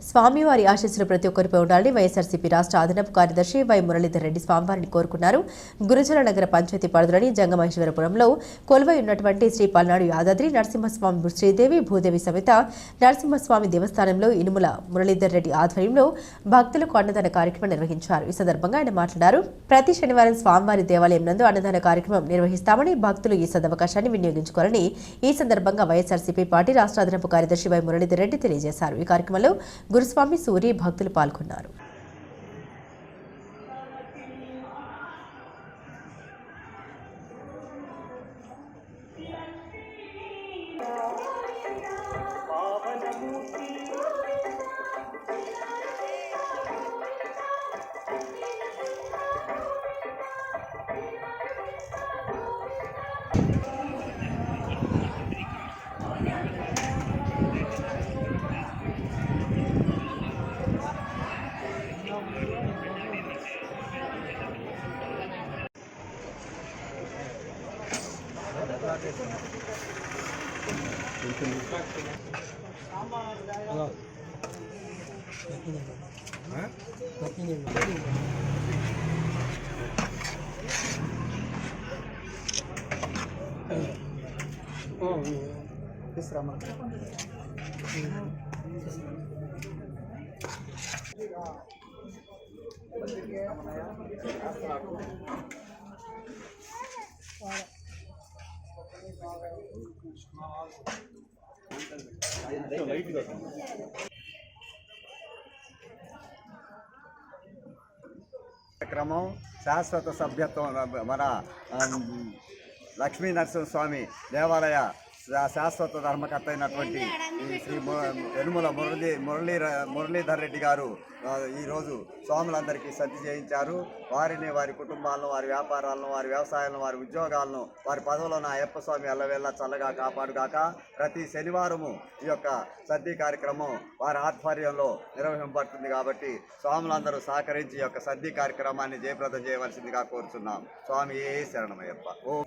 స్వామివారి ఆశీస్సులు ప్రతి ఒక్కరిపై ఉండాలని వైఎస్ఆర్సీపీ రాష్ట్ర అదనపు కార్యదర్శి వై మురళీధర్ రెడ్డి స్వామివారిని కోరుకున్నారు. గురుజల నగర పంచాయతీ పరిధిలోని జంగమహేశ్వరపురంలో కొలువై ఉన్నటువంటి శ్రీ పల్నాడు యాదాద్రి నరసింహస్వామి శ్రీదేవి భూదేవి సమేత నరసింహస్వామి దేవస్థానంలో ఇనుముల మురళీధర్ రెడ్డి ఆధ్వర్యంలో భక్తులకు అన్నదాన కార్యక్రమం నిర్వహించారు. ఈ సందర్భంగా ఆయన మాట్లాడారు. ప్రతి శనివారం స్వామివారి దేవాలయం నందు అన్నదాన కార్యక్రమం నిర్వహిస్తామని, భక్తులు ఈ సదవకాశాన్ని వినియోగించుకోవాలని ఈ సందర్భంగా వైఎస్ఆర్సీపీ పార్టీ రాష్ట్ర అదనపు కార్యదర్శి వై మురళీధర్ రెడ్డి తెలియజేశారు. ఈ కార్యక్రమంలో గురుస్వామి సూరి భక్తులు పాల్గొన్నారు. క్రమం శాశ్వత సభ్యత్వం మన లక్ష్మీ నరసింహస్వామి దేవాలయ శాశ్వత ధర్మకర్త అయినటువంటి శ్రీ యనుమల మురళీధర్ రెడ్డి గారు ఈరోజు స్వాములందరికీ సద్ది చేయించారు. వారిని, వారి కుటుంబాలను, వారి వ్యాపారాలను, వారి వ్యవసాయాలను, వారి ఉద్యోగాలను, వారి పదవులను అయ్యప్ప స్వామి ఎల్లవేళ చల్లగా కాపాడుగాక. ప్రతి శనివారము ఈ యొక్క సద్ది కార్యక్రమం వారి ఆధ్వర్యంలో నిర్వహింపబడుతుంది కాబట్టి స్వాములందరూ సహకరించి ఈ యొక్క సద్ది కార్యక్రమాన్ని జయప్రదం చేయవలసిందిగా కోరుచున్నాం. స్వామి ఏ శరణమయ్యప్ప. ఓ